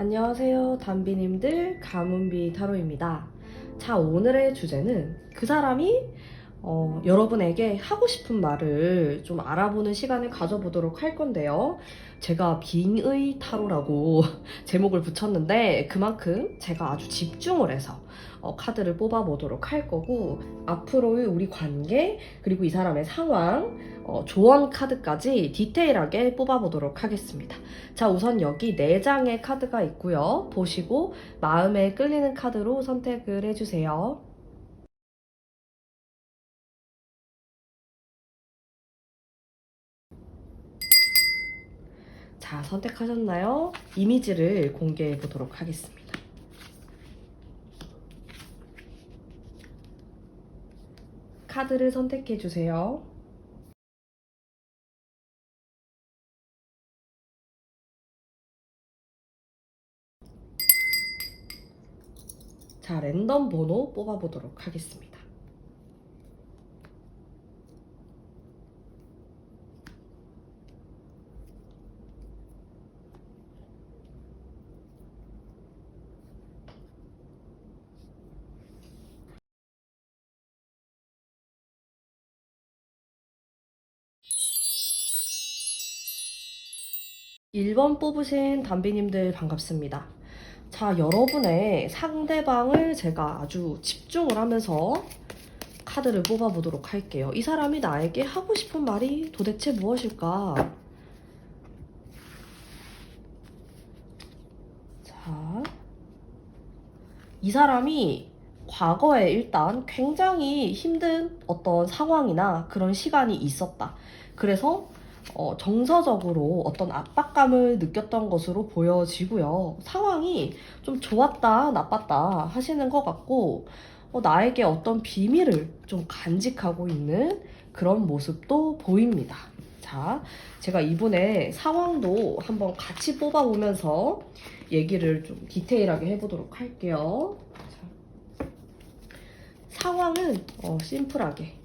안녕하세요, 담비님들. 가문비 타로입니다. 자, 오늘의 주제는 그 사람이 여러분에게 하고 싶은 말을 좀 알아보는 시간을 가져보도록 할 건데요. 제가 빙의 타로라고 제목을 붙였는데 그만큼 제가 아주 집중을 해서 카드를 뽑아보도록 할 거고, 앞으로의 우리 관계 그리고 이 사람의 상황, 조언 카드까지 디테일하게 뽑아보도록 하겠습니다. 자, 우선 여기 4장의 카드가 있고요. 보시고 마음에 끌리는 카드로 선택을 해주세요. 자, 선택하셨나요? 이미지를 공개해 보도록 하겠습니다. 카드를 선택해 주세요. 자, 랜덤 번호 뽑아 보도록 하겠습니다. (1번) 뽑으신 담비님들 반갑습니다. 자, 여러분의 상대방을 제가 아주 집중을 하면서 카드를 뽑아보도록 할게요. 이 사람이 나에게 하고 싶은 말이 도대체 무엇일까? 자, 이 사람이 과거에 일단 굉장히 힘든 어떤 상황이나 그런 시간이 있었다. 그래서 정서적으로 어떤 압박감을 느꼈던 것으로 보여지고요. 상황이 좀 좋았다, 나빴다 하시는 것 같고, 나에게 어떤 비밀을 좀 간직하고 있는 그런 모습도 보입니다. 자, 제가 이분의 상황도 한번 같이 뽑아보면서 얘기를 좀 디테일하게 해보도록 할게요. 자, 상황은 심플하게,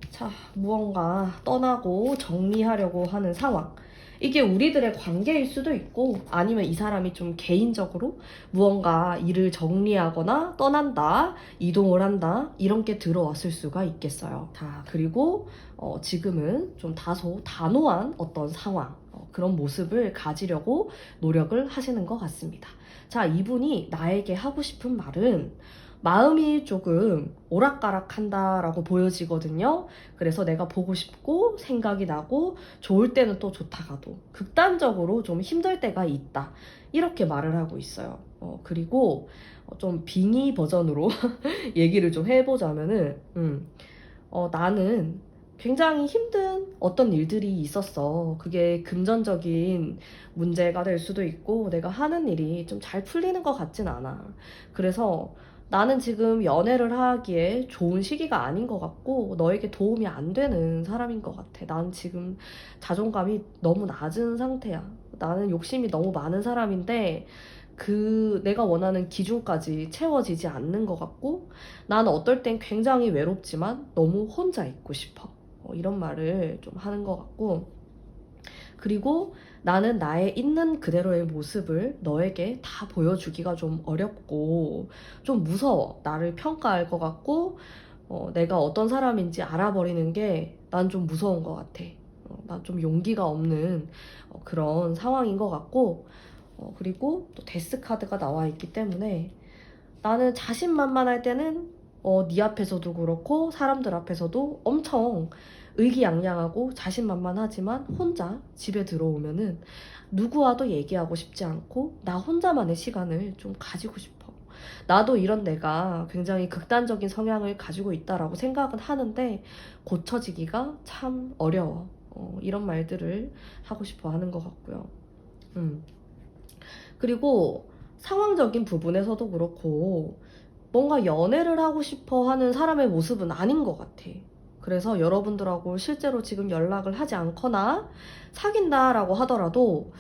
자, 무언가 떠나고 정리하려고 하는 상황. 이게 우리들의 관계일 수도 있고, 아니면 이 사람이 좀 개인적으로 무언가 일을 정리하거나 떠난다, 이동을 한다, 이런 게 들어왔을 수가 있겠어요. 자, 그리고 지금은 좀 다소 단호한 어떤 상황, 그런 모습을 가지려고 노력을 하시는 것 같습니다. 자, 이분이 나에게 하고 싶은 말은 마음이 조금 오락가락한다라고 보여지거든요. 그래서 내가 보고 싶고 생각이 나고 좋을 때는 또 좋다가도 극단적으로 좀 힘들 때가 있다. 이렇게 말을 하고 있어요. 그리고 좀 빙의 버전으로 얘기를 좀 해보자면은, 나는 굉장히 힘든 어떤 일들이 있었어. 그게 금전적인 문제가 될 수도 있고, 내가 하는 일이 좀 잘 풀리는 것 같진 않아. 그래서 나는 지금 연애를 하기에 좋은 시기가 아닌 것 같고, 너에게 도움이 안 되는 사람인 것 같아. 난 지금 자존감이 너무 낮은 상태야. 나는 욕심이 너무 많은 사람인데, 내가 원하는 기준까지 채워지지 않는 것 같고, 나는 어떨 땐 굉장히 외롭지만 너무 혼자 있고 싶어. 이런 말을 좀 하는 것 같고, 그리고 나는 나의 있는 그대로의 모습을 너에게 다 보여주기가 좀 어렵고 좀 무서워. 나를 평가할 것 같고, 내가 어떤 사람인지 알아버리는 게 난 좀 무서운 것 같아. 난 좀 용기가 없는 그런 상황인 것 같고, 그리고 또 데스 카드가 나와 있기 때문에 나는 자신만만할 때는 네 앞에서도 그렇고 사람들 앞에서도 엄청 의기양양하고 자신만만하지만, 혼자 집에 들어오면은 누구와도 얘기하고 싶지 않고 나 혼자만의 시간을 좀 가지고 싶어. 나도 이런 내가 굉장히 극단적인 성향을 가지고 있다라고 생각은 하는데 고쳐지기가 참 어려워. 이런 말들을 하고 싶어 하는 것 같고요. 음. 그리고 상황적인 부분에서도 그렇고 뭔가 연애를 하고 싶어 하는 사람의 모습은 아닌 것 같아. 그래서 여러분들하고 실제로 지금 연락을 하지 않거나 사귄다라고 하더라도,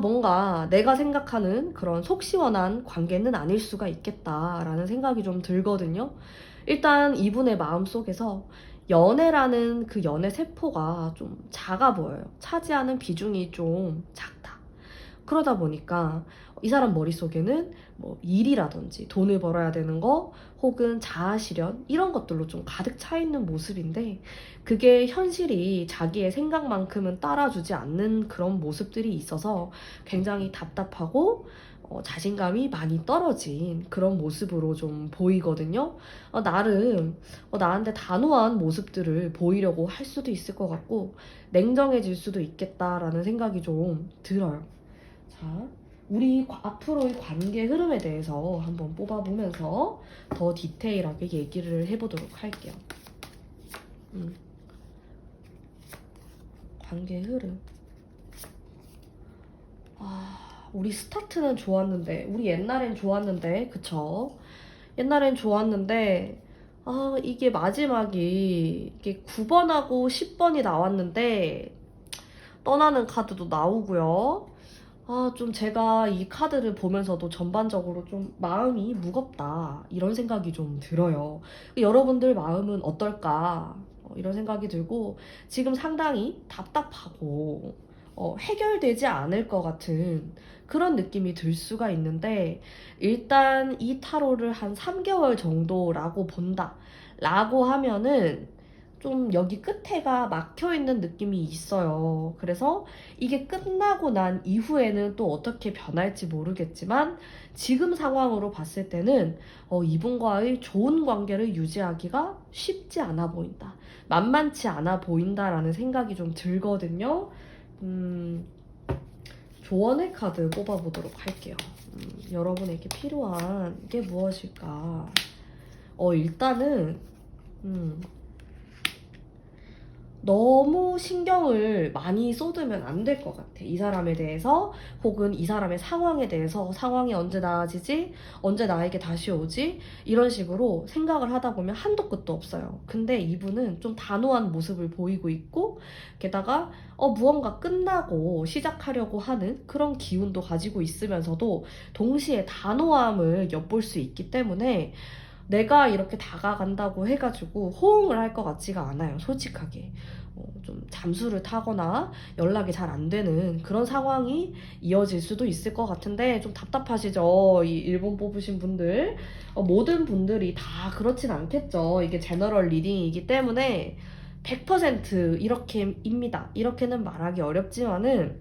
뭔가 내가 생각하는 그런 속 시원한 관계는 아닐 수가 있겠다라는 생각이 좀 들거든요. 일단 이분의 마음속에서 연애라는 그 연애 세포가 좀 작아 보여요. 차지하는 비중이 좀 작다. 그러다 보니까 이 사람 머릿속에는 뭐 일이라든지 돈을 벌어야 되는 거 혹은 자아 실현 이런 것들로 좀 가득 차 있는 모습인데 그게 현실이 자기의 생각만큼은 따라주지 않는 그런 모습들이 있어서 굉장히 답답하고 자신감이 많이 떨어진 그런 모습으로 좀 보이거든요. 나름 나한테 단호한 모습들을 보이려고 할 수도 있을 것 같고 냉정해질 수도 있겠다라는 생각이 좀 들어요. 자, 우리 앞으로의 관계 흐름에 대해서 한번 뽑아보면서 더 디테일하게 얘기를 해보도록 할게요. 관계 흐름. 우리 스타트는 좋았는데, 우리 옛날엔 좋았는데, 그쵸? 옛날엔 좋았는데, 이게 마지막이, 이게 9번하고 10번이 나왔는데, 떠나는 카드도 나오고요. 좀 제가 이 카드를 보면서도 전반적으로 좀 마음이 무겁다. 이런 생각이 좀 들어요. 여러분들 마음은 어떨까? 이런 생각이 들고, 지금 상당히 답답하고, 해결되지 않을 것 같은 그런 느낌이 들 수가 있는데, 일단 이 타로를 한 3개월 정도라고 본다. 라고 하면은, 좀 여기 끝에가 막혀 있는 느낌이 있어요. 그래서 이게 끝나고 난 이후에는 또 어떻게 변할지 모르겠지만 지금 상황으로 봤을 때는 이분과의 좋은 관계를 유지하기가 쉽지 않아 보인다. 만만치 않아 보인다라는 생각이 좀 들거든요. 조언의 카드 뽑아보도록 할게요. 여러분에게 필요한 게 무엇일까? 일단은 너무 신경을 많이 쏟으면 안 될 것 같아. 이 사람에 대해서 혹은 이 사람의 상황에 대해서 상황이 언제 나아지지? 언제 나에게 다시 오지? 이런 식으로 생각을 하다 보면 한도 끝도 없어요. 근데 이분은 좀 단호한 모습을 보이고 있고 게다가 무언가 끝나고 시작하려고 하는 그런 기운도 가지고 있으면서도 동시에 단호함을 엿볼 수 있기 때문에 내가 이렇게 다가간다고 해가지고 호응을 할 것 같지가 않아요. 솔직하게. 좀 잠수를 타거나 연락이 잘 안 되는 그런 상황이 이어질 수도 있을 것 같은데 좀 답답하시죠? 이 1번 뽑으신 분들. 모든 분들이 다 그렇진 않겠죠. 이게 제너럴 리딩이기 때문에 100% 이렇게입니다. 이렇게는 말하기 어렵지만은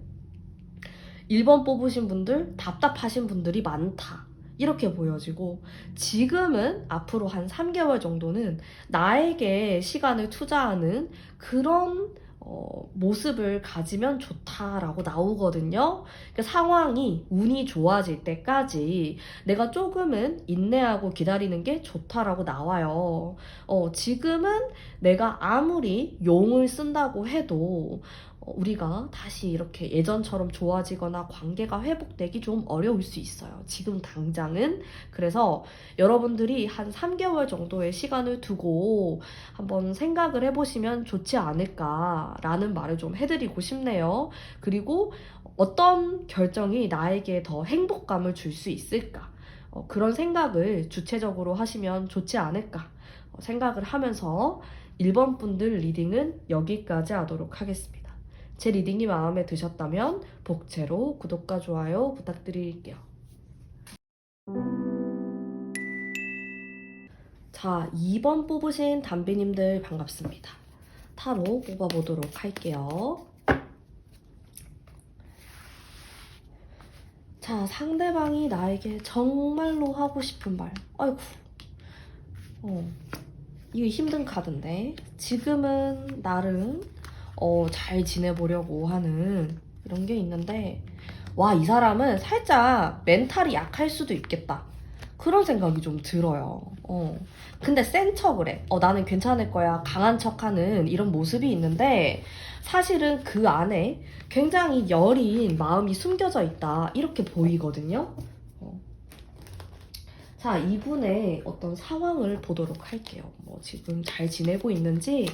1번 뽑으신 분들 답답하신 분들이 많다. 이렇게 보여지고 지금은 앞으로 한 3개월 정도는 나에게 시간을 투자하는 그런 모습을 가지면 좋다라고 나오거든요. 그러니까 상황이 운이 좋아질 때까지 내가 조금은 인내하고 기다리는 게 좋다라고 나와요. 지금은 내가 아무리 용을 쓴다고 해도 우리가 다시 이렇게 예전처럼 좋아지거나 관계가 회복되기 좀 어려울 수 있어요. 지금 당장은. 그래서 여러분들이 한 3개월 정도의 시간을 두고 한번 생각을 해보시면 좋지 않을까라는 말을 좀 해드리고 싶네요. 그리고 어떤 결정이 나에게 더 행복감을 줄 수 있을까? 그런 생각을 주체적으로 하시면 좋지 않을까 생각을 하면서 1번 분들 리딩은 여기까지 하도록 하겠습니다. 제 리딩이 마음에 드셨다면 복채로 구독과 좋아요 부탁드릴게요. 자, 2번 뽑으신 담비님들 반갑습니다. 타로 뽑아보도록 할게요. 자, 상대방이 나에게 정말로 하고 싶은 말. 아이고, 이게 힘든 카드인데 지금은 나름 잘 지내보려고 하는 이런 게 있는데 와, 이 사람은 살짝 멘탈이 약할 수도 있겠다. 그런 생각이 좀 들어요. 근데 센 척을 해. 나는 괜찮을 거야. 강한 척하는 이런 모습이 있는데 사실은 그 안에 굉장히 여린 마음이 숨겨져 있다. 이렇게 보이거든요. 자, 이분의 어떤 상황을 보도록 할게요. 지금 잘 지내고 있는지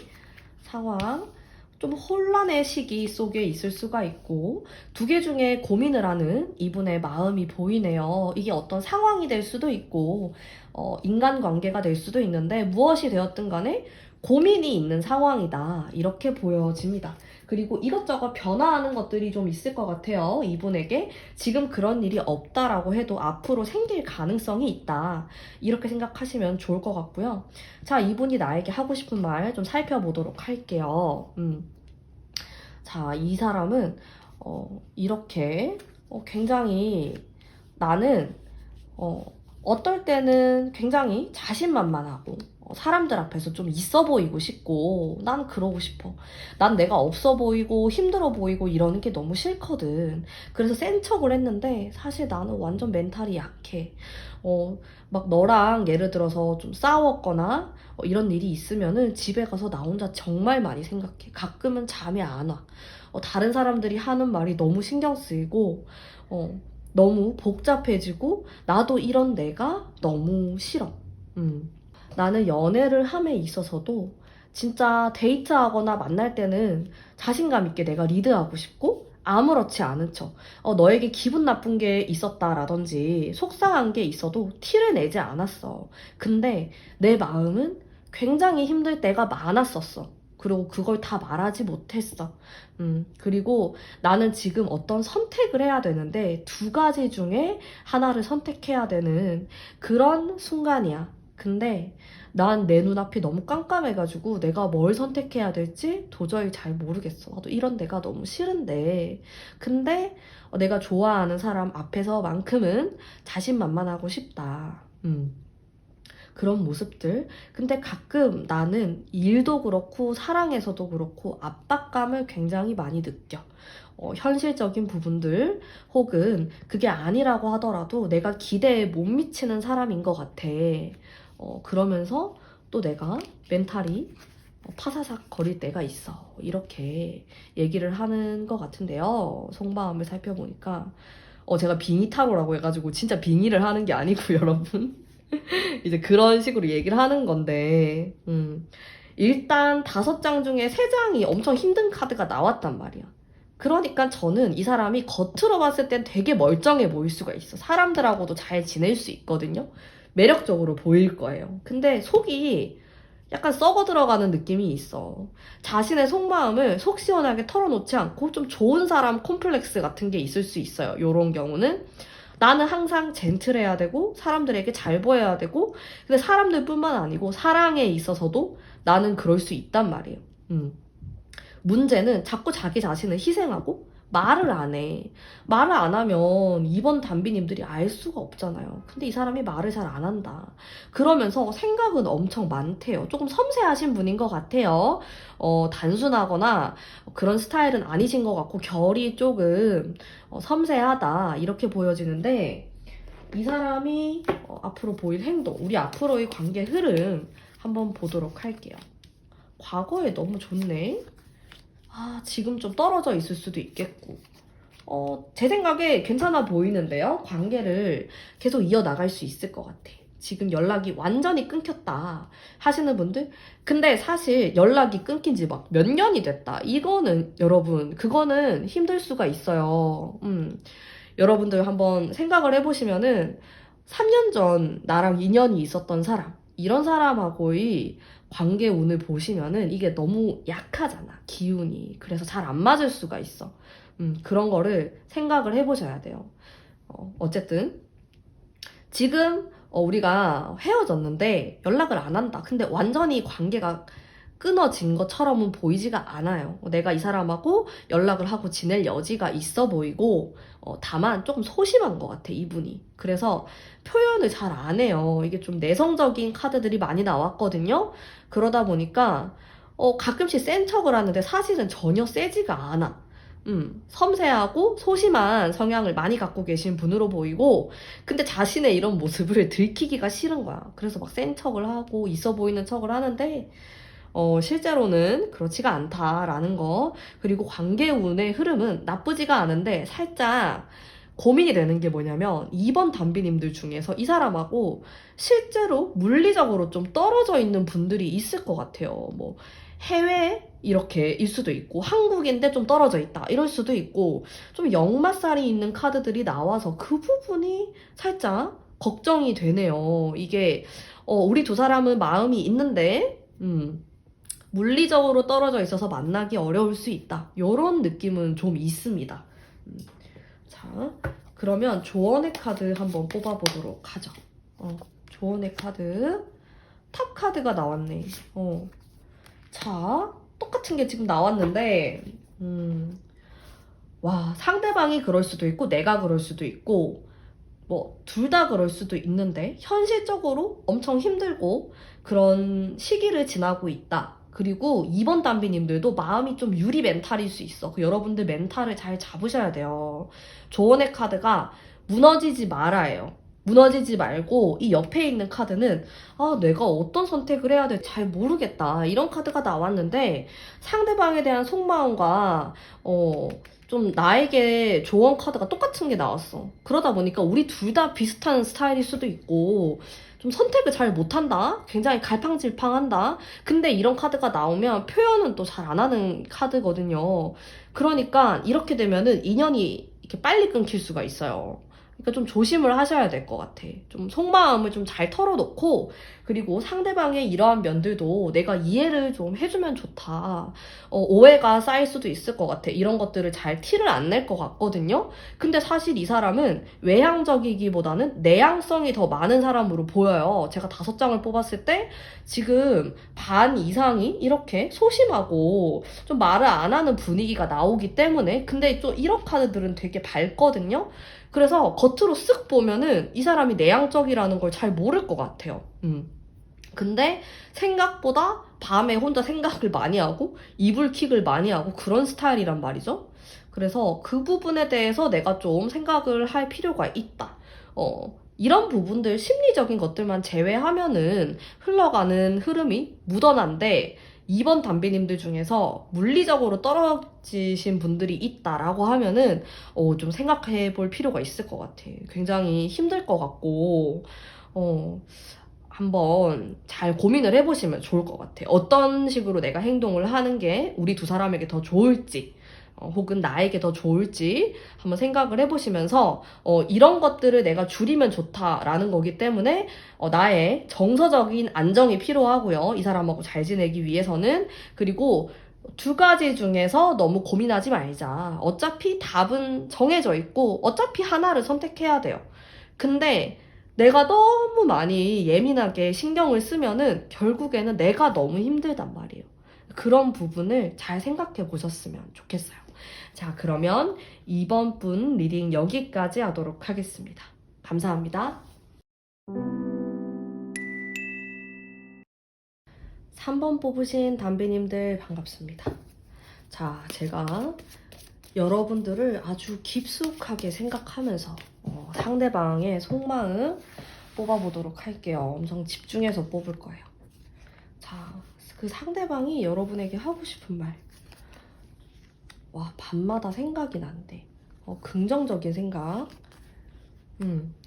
상황, 좀 혼란의 시기 속에 있을 수가 있고 두 개 중에 고민을 하는 이분의 마음이 보이네요. 이게 어떤 상황이 될 수도 있고 인간관계가 될 수도 있는데 무엇이 되었든 간에 고민이 있는 상황이다. 이렇게 보여집니다. 그리고 이것저것 변화하는 것들이 좀 있을 것 같아요. 이분에게 지금 그런 일이 없다라고 해도 앞으로 생길 가능성이 있다. 이렇게 생각하시면 좋을 것 같고요. 자, 이분이 나에게 하고 싶은 말 좀 살펴보도록 할게요. 자, 이 사람은 이렇게 굉장히 나는 어떨 때는 굉장히 자신만만하고 사람들 앞에서 좀 있어 보이고 싶고 난 그러고 싶어. 난 내가 없어 보이고 힘들어 보이고 이러는 게 너무 싫거든. 그래서 센 척을 했는데 사실 나는 완전 멘탈이 약해. 막 너랑 예를 들어서 좀 싸웠거나 이런 일이 있으면은 집에 가서 나 혼자 정말 많이 생각해. 가끔은 잠이 안 와. 다른 사람들이 하는 말이 너무 신경 쓰이고 너무 복잡해지고 나도 이런 내가 너무 싫어. 나는 연애를 함에 있어서도 진짜 데이트하거나 만날 때는 자신감 있게 내가 리드하고 싶고 아무렇지 않은 척 너에게 기분 나쁜 게 있었다라든지 속상한 게 있어도 티를 내지 않았어. 근데 내 마음은 굉장히 힘들 때가 많았었어. 그리고 그걸 다 말하지 못했어. 그리고 나는 지금 어떤 선택을 해야 되는데 두 가지 중에 하나를 선택해야 되는 그런 순간이야. 근데 난 내 눈앞이 너무 깜깜해가지고 내가 뭘 선택해야 될지 도저히 잘 모르겠어. 나도 이런 내가 너무 싫은데. 근데 내가 좋아하는 사람 앞에서만큼은 자신만만하고 싶다. 그런 모습들. 근데 가끔 나는 일도 그렇고 사랑에서도 그렇고 압박감을 굉장히 많이 느껴. 현실적인 부분들 혹은 그게 아니라고 하더라도 내가 기대에 못 미치는 사람인 것 같아. 그러면서 또 내가 멘탈이 파사삭 거릴 때가 있어. 이렇게 얘기를 하는 것 같은데요. 속마음을 살펴보니까 제가 빙의 타로라고 해가지고 진짜 빙의를 하는 게 아니고 여러분 이제 그런 식으로 얘기를 하는 건데 일단 5장 중에 3장이 엄청 힘든 카드가 나왔단 말이야. 그러니까 저는 이 사람이 겉으로 봤을 땐 되게 멀쩡해 보일 수가 있어. 사람들하고도 잘 지낼 수 있거든요. 매력적으로 보일 거예요. 근데 속이 약간 썩어 들어가는 느낌이 있어. 자신의 속마음을 속 시원하게 털어놓지 않고 좀 좋은 사람 콤플렉스 같은 게 있을 수 있어요. 요런 경우는. 나는 항상 젠틀해야 되고 사람들에게 잘 보여야 되고 근데 사람들뿐만 아니고 사랑에 있어서도 나는 그럴 수 있단 말이에요. 문제는 자꾸 자기 자신을 희생하고 말을 안 해. 말을 안 하면 이번 단비님들이 알 수가 없잖아요. 근데 이 사람이 말을 잘 안 한다. 그러면서 생각은 엄청 많대요. 조금 섬세하신 분인 것 같아요. 단순하거나 그런 스타일은 아니신 것 같고 결이 조금 섬세하다 이렇게 보여지는데 이 사람이 앞으로 보일 행동, 우리 앞으로의 관계 흐름 한번 보도록 할게요. 과거에 너무 좋네. 지금 좀 떨어져 있을 수도 있겠고. 제 생각에 괜찮아 보이는데요. 관계를 계속 이어나갈 수 있을 것 같아. 지금 연락이 완전히 끊겼다 하시는 분들? 근데 사실 연락이 끊긴 지 막 몇 년이 됐다. 이거는 여러분, 그거는 힘들 수가 있어요. 여러분들 한번 생각을 해보시면은 3년 전 나랑 인연이 있었던 사람, 이런 사람하고의 관계 운을 보시면은 이게 너무 약하잖아, 기운이. 그래서 잘 안 맞을 수가 있어. 그런 거를 생각을 해보셔야 돼요. 어쨌든 지금 우리가 헤어졌는데 연락을 안 한다. 근데 완전히 관계가 끊어진 것처럼은 보이지가 않아요. 내가 이 사람하고 연락을 하고 지낼 여지가 있어 보이고 다만 조금 소심한 것 같아, 이분이. 그래서 표현을 잘 안 해요. 이게 좀 내성적인 카드들이 많이 나왔거든요. 그러다 보니까 가끔씩 센 척을 하는데 사실은 전혀 세지가 않아. 섬세하고 소심한 성향을 많이 갖고 계신 분으로 보이고 근데 자신의 이런 모습을 들키기가 싫은 거야. 그래서 막 센 척을 하고 있어 보이는 척을 하는데 실제로는 그렇지가 않다라는 거. 그리고 관계운의 흐름은 나쁘지가 않은데 살짝 고민이 되는 게 뭐냐면 이번 단비님들 중에서 이 사람하고 실제로 물리적으로 좀 떨어져 있는 분들이 있을 것 같아요. 뭐 해외 이렇게 일 수도 있고 한국인데 좀 떨어져 있다 이럴 수도 있고 좀 역마살이 있는 카드들이 나와서 그 부분이 살짝 걱정이 되네요. 이게 우리 두 사람은 마음이 있는데 물리적으로 떨어져 있어서 만나기 어려울 수 있다. 이런 느낌은 좀 있습니다. 자, 그러면 조언의 카드 한번 뽑아보도록 하죠. 조언의 카드. 탑 카드가 나왔네. 자, 똑같은 게 지금 나왔는데, 와, 상대방이 그럴 수도 있고, 내가 그럴 수도 있고, 뭐, 둘 다 그럴 수도 있는데, 현실적으로 엄청 힘들고, 그런 시기를 지나고 있다. 그리고 2번 담비님들도 마음이 좀 유리 멘탈일 수 있어. 여러분들 멘탈을 잘 잡으셔야 돼요. 조언의 카드가 무너지지 말아요. 무너지지 말고 이 옆에 있는 카드는 내가 어떤 선택을 해야 될지 잘 모르겠다. 이런 카드가 나왔는데 상대방에 대한 속마음과 좀 나에게 조언 카드가 똑같은 게 나왔어. 그러다 보니까 우리 둘 다 비슷한 스타일일 수도 있고 좀 선택을 잘 못한다? 굉장히 갈팡질팡한다? 근데 이런 카드가 나오면 표현은 또 잘 안 하는 카드거든요. 그러니까 이렇게 되면은 인연이 이렇게 빨리 끊길 수가 있어요. 그러니까 좀 조심을 하셔야 될 것 같아. 좀 속마음을 좀 잘 털어놓고 그리고 상대방의 이러한 면들도 내가 이해를 좀 해주면 좋다. 오해가 쌓일 수도 있을 것 같아. 이런 것들을 잘 티를 안 낼 것 같거든요. 근데 사실 이 사람은 외향적이기보다는 내향성이 더 많은 사람으로 보여요. 제가 5장을 뽑았을 때 지금 반 이상이 이렇게 소심하고 좀 말을 안 하는 분위기가 나오기 때문에 근데 또 이런 카드들은 되게 밝거든요. 그래서 겉으로 쓱 보면은 이 사람이 내향적이라는 걸 잘 모를 것 같아요. 근데 생각보다 밤에 혼자 생각을 많이 하고 이불킥을 많이 하고 그런 스타일이란 말이죠. 그래서 그 부분에 대해서 내가 좀 생각을 할 필요가 있다. 이런 부분들 심리적인 것들만 제외하면은 흘러가는 흐름이 무던한데 2번 담비님들 중에서 물리적으로 떨어지신 분들이 있다라고 하면은 좀 생각해 볼 필요가 있을 것 같아. 굉장히 힘들 것 같고 한번 잘 고민을 해보시면 좋을 것 같아. 어떤 식으로 내가 행동을 하는 게 우리 두 사람에게 더 좋을지 혹은 나에게 더 좋을지 한번 생각을 해보시면서 이런 것들을 내가 줄이면 좋다라는 거기 때문에 나의 정서적인 안정이 필요하고요. 이 사람하고 잘 지내기 위해서는. 그리고 두 가지 중에서 너무 고민하지 말자. 어차피 답은 정해져 있고 어차피 하나를 선택해야 돼요. 근데 내가 너무 많이 예민하게 신경을 쓰면은 결국에는 내가 너무 힘들단 말이에요. 그런 부분을 잘 생각해 보셨으면 좋겠어요. 자, 그러면 이번 분 리딩 여기까지 하도록 하겠습니다. 감사합니다. 3번 뽑으신 담비님들 반갑습니다. 자, 제가 여러분들을 아주 깊숙하게 생각하면서 상대방의 속마음 뽑아보도록 할게요. 엄청 집중해서 뽑을 거예요. 자, 그 상대방이 여러분에게 하고 싶은 말. 와, 밤마다 생각이 난대. 긍정적인 생각.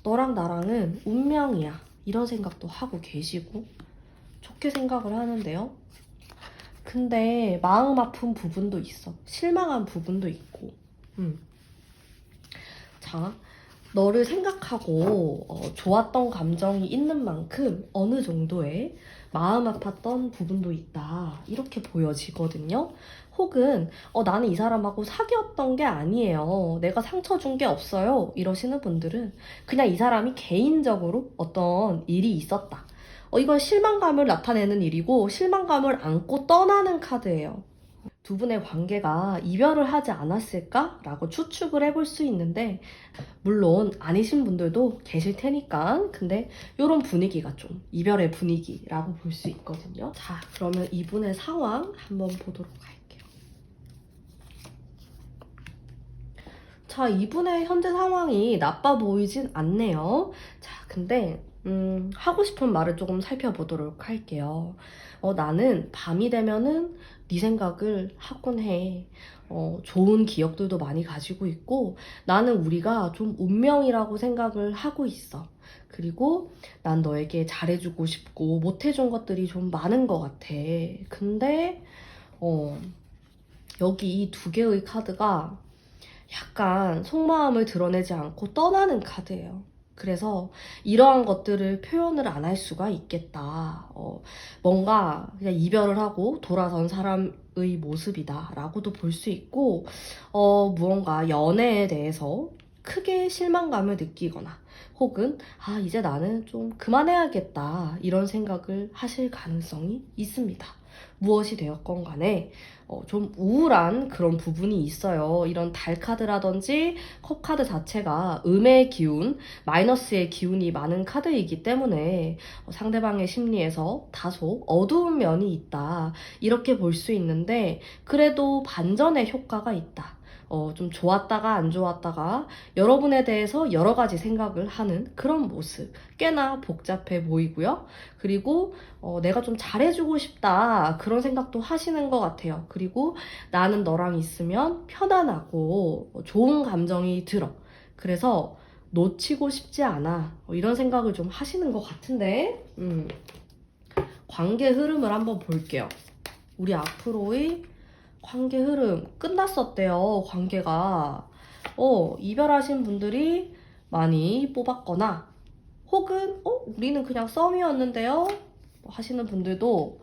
너랑 나랑은 운명이야. 이런 생각도 하고 계시고 좋게 생각을 하는데요. 근데 마음 아픈 부분도 있어. 실망한 부분도 있고. 자, 너를 생각하고 좋았던 감정이 있는 만큼 어느 정도의 마음 아팠던 부분도 있다. 이렇게 보여지거든요. 혹은 나는 이 사람하고 사귀었던 게 아니에요. 내가 상처 준 게 없어요. 이러시는 분들은 그냥 이 사람이 개인적으로 어떤 일이 있었다. 이건 실망감을 나타내는 일이고 실망감을 안고 떠나는 카드예요. 두 분의 관계가 이별을 하지 않았을까라고 추측을 해볼 수 있는데 물론 아니신 분들도 계실 테니까 근데 이런 분위기가 좀 이별의 분위기라고 볼 수 있거든요. 자, 그러면 이분의 상황 한번 보도록 할게요. 자, 이분의 현재 상황이 나빠 보이진 않네요. 자, 근데 하고 싶은 말을 조금 살펴보도록 할게요. 나는 밤이 되면은 네 생각을 하곤 해. 좋은 기억들도 많이 가지고 있고 나는 우리가 좀 운명이라고 생각을 하고 있어. 그리고 난 너에게 잘해주고 싶고 못해준 것들이 좀 많은 것 같아. 근데 여기 이 두 개의 카드가 약간 속마음을 드러내지 않고 떠나는 카드예요. 그래서 이러한 것들을 표현을 안 할 수가 있겠다. 뭔가 그냥 이별을 하고 돌아선 사람의 모습이다 라고도 볼 수 있고, 무언가 연애에 대해서 크게 실망감을 느끼거나 혹은 이제 나는 좀 그만해야겠다 이런 생각을 하실 가능성이 있습니다. 무엇이 되었건 간에 좀 우울한 그런 부분이 있어요. 이런 달카드라든지 컵카드 자체가 음의 기운, 마이너스의 기운이 많은 카드이기 때문에 상대방의 심리에서 다소 어두운 면이 있다 이렇게 볼 수 있는데, 그래도 반전의 효과가 있다. 좀 좋았다가 안 좋았다가 여러분에 대해서 여러 가지 생각을 하는 그런 모습 꽤나 복잡해 보이고요. 그리고 내가 좀 잘해주고 싶다 그런 생각도 하시는 것 같아요. 그리고 나는 너랑 있으면 편안하고 좋은 감정이 들어. 그래서 놓치고 싶지 않아. 이런 생각을 좀 하시는 것 같은데, 관계 흐름을 한번 볼게요. 우리 앞으로의 관계 흐름 끝났었대요. 관계가 이별하신 분들이 많이 뽑았거나 혹은 우리는 그냥 썸이었는데요 하시는 분들도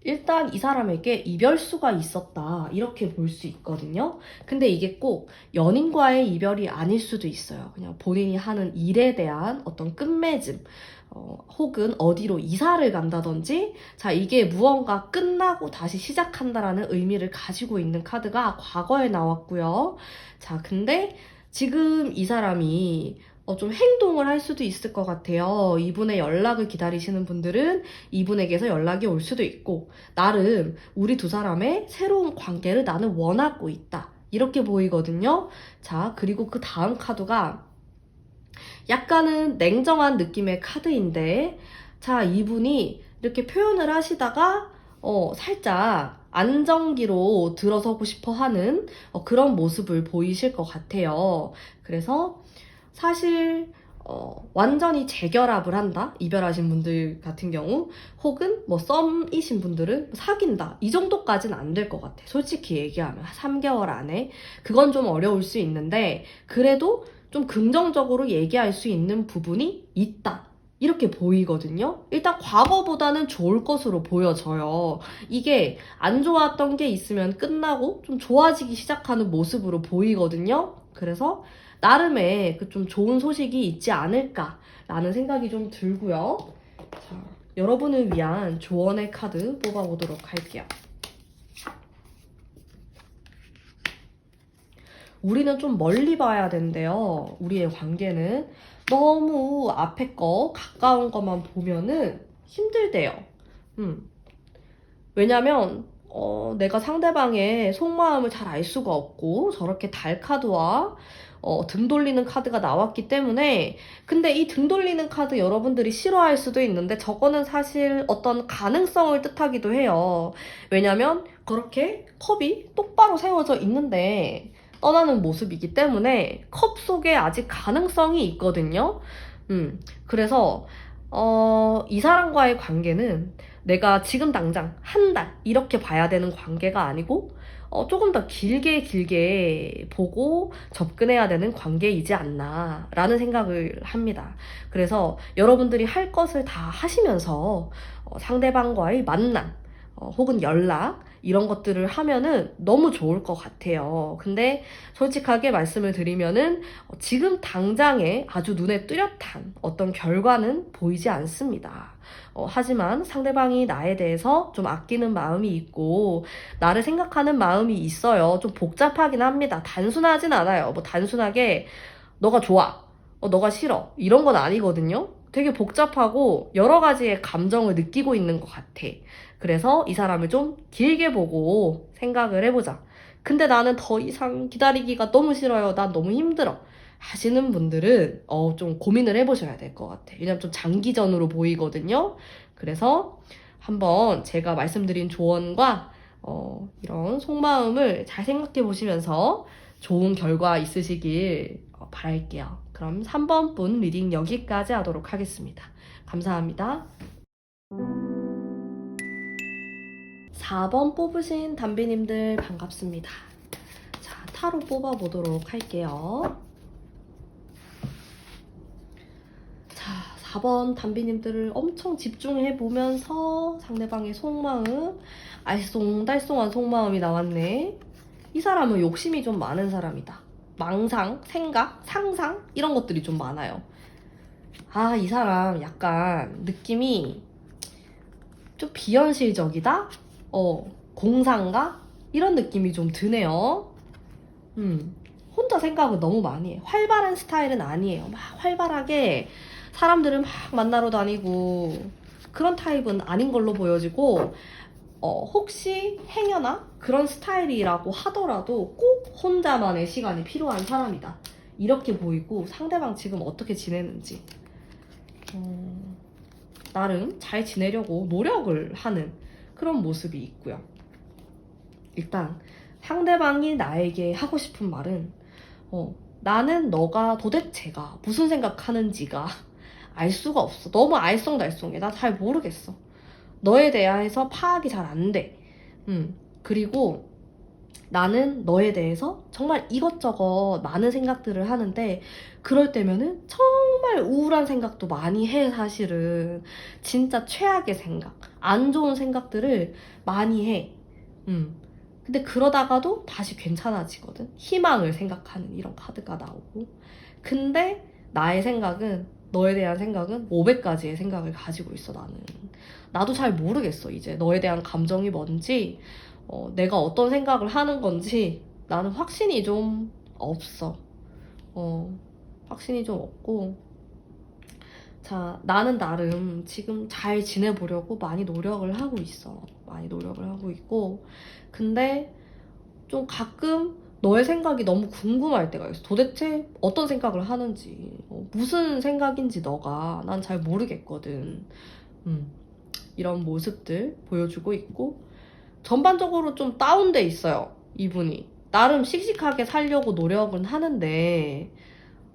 일단 이 사람에게 이별수가 있었다 이렇게 볼 수 있거든요. 근데 이게 꼭 연인과의 이별이 아닐 수도 있어요. 그냥 본인이 하는 일에 대한 어떤 끝맺음, 혹은 어디로 이사를 간다든지, 자, 이게 무언가 끝나고 다시 시작한다라는 의미를 가지고 있는 카드가 과거에 나왔고요. 자, 근데 지금 이 사람이 좀 행동을 할 수도 있을 것 같아요. 이분의 연락을 기다리시는 분들은 이분에게서 연락이 올 수도 있고, 나름 우리 두 사람의 새로운 관계를 나는 원하고 있다 이렇게 보이거든요. 자, 그리고 그 다음 카드가 약간은 냉정한 느낌의 카드인데, 자, 이분이 이렇게 표현을 하시다가 살짝 안정기로 들어서고 싶어 하는 그런 모습을 보이실 것 같아요. 그래서 사실 완전히 재결합을 한다? 이별하신 분들 같은 경우, 혹은 뭐 썸이신 분들은 사귄다 이 정도까지는 안 될 것 같아. 솔직히 얘기하면 3개월 안에 그건 좀 어려울 수 있는데, 그래도 좀 긍정적으로 얘기할 수 있는 부분이 있다 이렇게 보이거든요. 일단 과거보다는 좋을 것으로 보여져요. 이게 안 좋았던 게 있으면 끝나고 좀 좋아지기 시작하는 모습으로 보이거든요. 그래서 나름의 그 좀 좋은 소식이 있지 않을까라는 생각이 좀 들고요. 자, 여러분을 위한 조언의 카드 뽑아보도록 할게요. 우리는 좀 멀리 봐야 된대요. 우리의 관계는 너무 앞에 거 가까운 것만 보면은 힘들대요. 왜냐면 내가 상대방의 속마음을 잘 알 수가 없고 저렇게 달 카드와 등 돌리는 카드가 나왔기 때문에. 근데 이 등 돌리는 카드 여러분들이 싫어할 수도 있는데 저거는 사실 어떤 가능성을 뜻하기도 해요. 왜냐면 그렇게 컵이 똑바로 세워져 있는데 떠나는 모습이기 때문에 컵 속에 아직 가능성이 있거든요. 그래서 이 사람과의 관계는 내가 지금 당장 한 달 이렇게 봐야 되는 관계가 아니고 조금 더 길게 보고 접근해야 되는 관계이지 않나 라는 생각을 합니다. 그래서 여러분들이 할 것을 다 하시면서 상대방과의 만남 혹은 연락 이런 것들을 하면은 너무 좋을 것 같아요. 근데 솔직하게 말씀을 드리면은 지금 당장에 아주 눈에 뚜렷한 어떤 결과는 보이지 않습니다. 하지만 상대방이 나에 대해서 좀 아끼는 마음이 있고 나를 생각하는 마음이 있어요. 좀 복잡하긴 합니다. 단순하진 않아요. 뭐 단순하게 너가 좋아, 너가 싫어 이런 건 아니거든요. 되게 복잡하고 여러 가지의 감정을 느끼고 있는 것 같아. 그래서 이 사람을 좀 길게 보고 생각을 해보자. 근데 나는 더 이상 기다리기가 너무 싫어요. 난 너무 힘들어. 하시는 분들은 좀 고민을 해보셔야 될 것 같아. 왜냐면 좀 장기전으로 보이거든요. 그래서 한번 제가 말씀드린 조언과 이런 속마음을 잘 생각해 보시면서 좋은 결과 있으시길 바랄게요. 그럼 3번 분 리딩 여기까지 하도록 하겠습니다. 감사합니다. 4번 뽑으신 담비님들 반갑습니다. 자, 타로 뽑아보도록 할게요. 4번 담비님들을 엄청 집중해 보면서 상대방의 속마음, 알쏭달쏭한 속마음이 나왔네. 이 사람은 욕심이 좀 많은 사람이다. 망상, 생각, 상상 이런 것들이 좀 많아요. 아, 이 사람 약간 느낌이 좀 비현실적이다? 공상가? 이런 느낌이 좀 드네요. 혼자 생각을 너무 많이 해. 활발한 스타일은 아니에요. 막 활발하게 사람들을 막 만나러 다니고 그런 타입은 아닌 걸로 보여지고, 혹시 행여나 그런 스타일이라고 하더라도 꼭 혼자만의 시간이 필요한 사람이다. 이렇게 보이고, 상대방 지금 어떻게 지내는지 나름 잘 지내려고 노력을 하는 그런 모습이 있고요. 일단 상대방이 나에게 하고 싶은 말은 나는 너가 도대체가 무슨 생각하는지가 알 수가 없어. 너무 알쏭달쏭해. 나 잘 모르겠어. 너에 대해서 파악이 잘 안 돼. 그리고 나는 너에 대해서 정말 이것저것 많은 생각들을 하는데, 그럴 때면은 정말 우울한 생각도 많이 해, 사실은. 진짜 최악의 생각, 안 좋은 생각들을 많이 해. 근데 그러다가도 다시 괜찮아지거든. 희망을 생각하는 이런 카드가 나오고. 근데 나의 생각은, 너에 대한 생각은 500가지의 생각을 가지고 있어, 나는. 나도 잘 모르겠어, 이제. 너에 대한 감정이 뭔지, 내가 어떤 생각을 하는 건지 나는 확신이 좀 없어. 확신이 좀 없고. 자, 나는 나름 지금 잘 지내보려고 많이 노력을 하고 있어. 많이 노력을 하고 있고. 근데 좀 가끔 너의 생각이 너무 궁금할 때가 있어. 도대체 어떤 생각을 하는지, 무슨 생각인지 너가 난 잘 모르겠거든. 이런 모습들 보여주고 있고, 전반적으로 좀 다운돼 있어요, 이분이. 나름 씩씩하게 살려고 노력은 하는데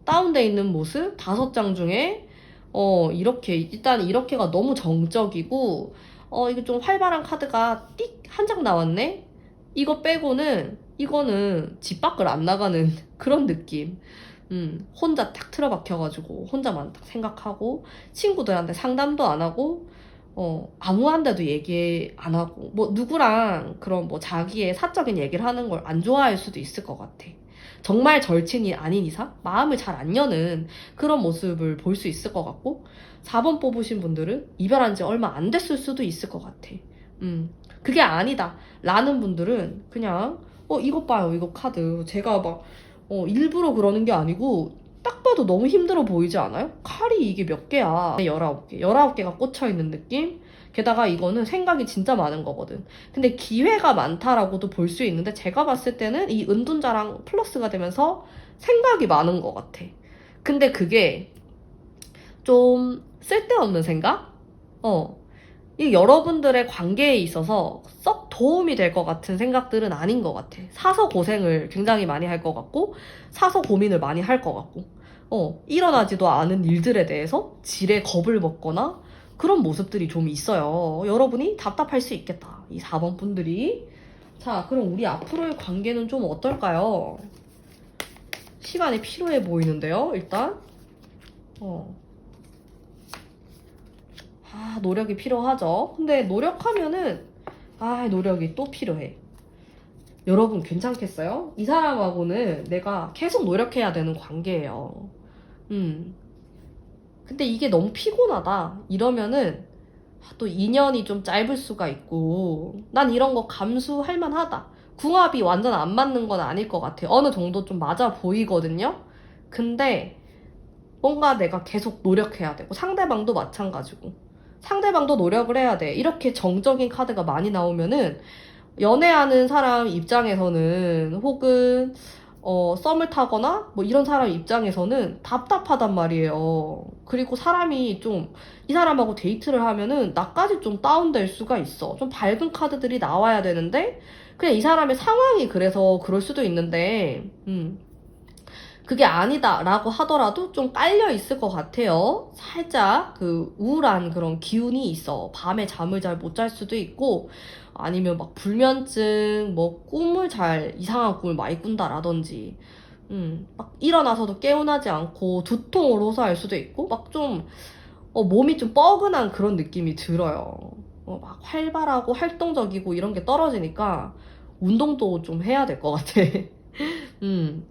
다운돼 있는 모습 5장 중에 이렇게, 일단 이렇게가 너무 정적이고, 이거 좀 활발한 카드가 띡 한 장 나왔네. 이거 빼고는, 이거는 집 밖을 안 나가는 그런 느낌. 혼자 딱 틀어박혀가지고 혼자만 딱 생각하고, 친구들한테 상담도 안 하고, 아무한테도 얘기 안 하고, 뭐 누구랑 그런 뭐 자기의 사적인 얘기를 하는 걸 안 좋아할 수도 있을 것 같아. 정말 절친이 아닌 이상 마음을 잘 안 여는 그런 모습을 볼 수 있을 것 같고, 4번 뽑으신 분들은 이별한 지 얼마 안 됐을 수도 있을 것 같아. 그게 아니다 라는 분들은 그냥 이것 봐요, 이거 카드. 제가 막 일부러 그러는 게 아니고 딱 봐도 너무 힘들어 보이지 않아요? 칼이 이게 몇 개야? 19개. 19개가 꽂혀있는 느낌? 게다가 이거는 생각이 진짜 많은 거거든. 근데 기회가 많다라고도 볼 수 있는데, 제가 봤을 때는 이 은둔자랑 플러스가 되면서 생각이 많은 것 같아. 근데 그게 좀 쓸데없는 생각? 이 여러분들의 관계에 있어서 썩 도움이 될 것 같은 생각들은 아닌 것 같아. 사서 고생을 굉장히 많이 할 것 같고, 사서 고민을 많이 할 것 같고, 일어나지도 않은 일들에 대해서 지레 겁을 먹거나 그런 모습들이 좀 있어요. 여러분이 답답할 수 있겠다, 이 4번 분들이. 자, 그럼 우리 앞으로의 관계는 좀 어떨까요? 시간이 필요해 보이는데요, 일단. 노력이 필요하죠. 근데 노력하면은, 노력이 또 필요해. 여러분 괜찮겠어요? 이 사람하고는 내가 계속 노력해야 되는 관계예요. 근데 이게 너무 피곤하다 이러면은 또 인연이 좀 짧을 수가 있고, 난 이런 거 감수할 만하다. 궁합이 완전 안 맞는 건 아닐 것 같아요. 어느 정도 좀 맞아 보이거든요. 근데 뭔가 내가 계속 노력해야 되고, 상대방도 마찬가지고, 상대방도 노력을 해야 돼. 이렇게 정적인 카드가 많이 나오면은 연애하는 사람 입장에서는, 혹은 썸을 타거나 뭐 이런 사람 입장에서는 답답하단 말이에요. 그리고 사람이 좀, 이 사람하고 데이트를 하면은 나까지 좀 다운될 수가 있어. 좀 밝은 카드들이 나와야 되는데 그냥 이 사람의 상황이 그래서 그럴 수도 있는데, 그게 아니다 라고 하더라도 좀 깔려 있을 것 같아요. 살짝 그 우울한 그런 기운이 있어. 밤에 잠을 잘 못 잘 수도 있고, 아니면 막 불면증, 뭐 꿈을 이상한 꿈을 많이 꾼다라든지, 막 일어나서도 개운하지 않고 두통을 호소할 수도 있고, 막 좀 몸이 좀 뻐근한 그런 느낌이 들어요. 막 활발하고 활동적이고 이런 게 떨어지니까 운동도 좀 해야 될 것 같아.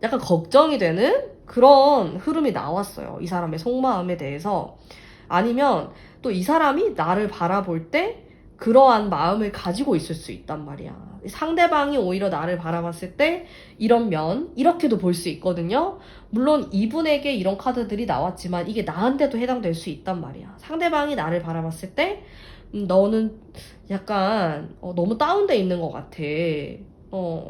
약간 걱정이 되는 그런 흐름이 나왔어요. 이 사람의 속마음에 대해서. 아니면 또 이 사람이 나를 바라볼 때 그러한 마음을 가지고 있을 수 있단 말이야. 상대방이 오히려 나를 바라봤을 때 이런 면, 이렇게도 볼 수 있거든요. 물론 이분에게 이런 카드들이 나왔지만 이게 나한테도 해당될 수 있단 말이야. 상대방이 나를 바라봤을 때 너는 약간 너무 다운돼 있는 것 같아.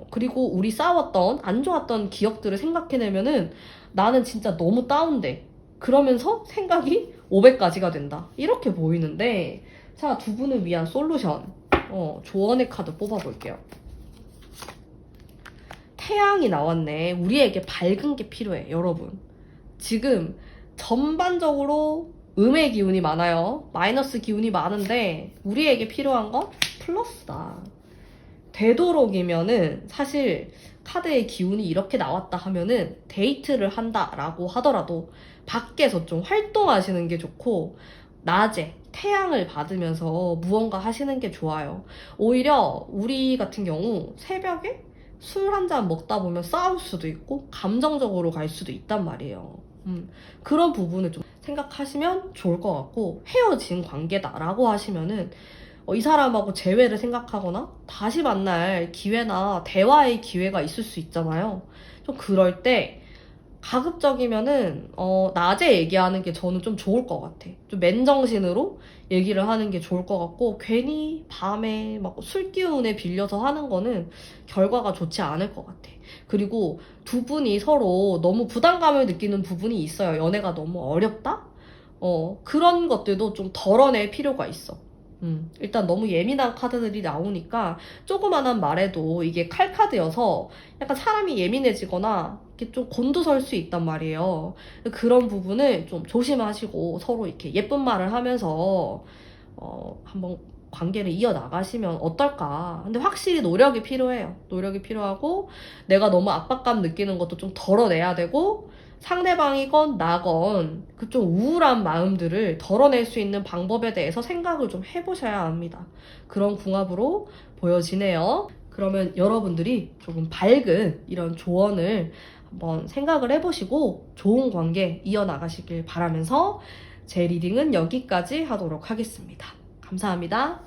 그리고 우리 싸웠던 안 좋았던 기억들을 생각해내면은 나는 진짜 너무 다운돼. 그러면서 생각이 500가지가 된다. 이렇게 보이는데, 자, 두 분을 위한 솔루션. 조언의 카드 뽑아볼게요. 태양이 나왔네. 우리에게 밝은 게 필요해, 여러분. 지금 전반적으로 음의 기운이 많아요. 마이너스 기운이 많은데, 우리에게 필요한 건 플러스다. 되도록이면은 사실 카드의 기운이 이렇게 나왔다 하면은 데이트를 한다라고 하더라도 밖에서 좀 활동하시는 게 좋고 낮에 태양을 받으면서 무언가 하시는 게 좋아요. 오히려 우리 같은 경우 새벽에 술 한 잔 먹다 보면 싸울 수도 있고 감정적으로 갈 수도 있단 말이에요. 그런 부분을 좀 생각하시면 좋을 것 같고 헤어진 관계다라고 하시면은 이 사람하고 재회를 생각하거나 다시 만날 기회나 대화의 기회가 있을 수 있잖아요. 좀 그럴 때 가급적이면은 낮에 얘기하는 게 저는 좀 좋을 것 같아. 좀 맨정신으로 얘기를 하는 게 좋을 것 같고 괜히 밤에 막 술 기운에 빌려서 하는 거는 결과가 좋지 않을 것 같아. 그리고 두 분이 서로 너무 부담감을 느끼는 부분이 있어요. 연애가 너무 어렵다? 그런 것들도 좀 덜어낼 필요가 있어. 일단 너무 예민한 카드들이 나오니까 조그만한 말에도 이게 칼카드여서 약간 사람이 예민해지거나 이렇게 좀 곤두설 수 있단 말이에요. 그런 부분을 좀 조심하시고 서로 이렇게 예쁜 말을 하면서 한번 관계를 이어나가시면 어떨까. 근데 확실히 노력이 필요해요. 노력이 필요하고 내가 너무 압박감 느끼는 것도 좀 덜어내야 되고 상대방이건 나건 그 좀 우울한 마음들을 덜어낼 수 있는 방법에 대해서 생각을 좀 해보셔야 합니다. 그런 궁합으로 보여지네요. 그러면 여러분들이 조금 밝은 이런 조언을 한번 생각을 해보시고 좋은 관계 이어나가시길 바라면서 제 리딩은 여기까지 하도록 하겠습니다. 감사합니다.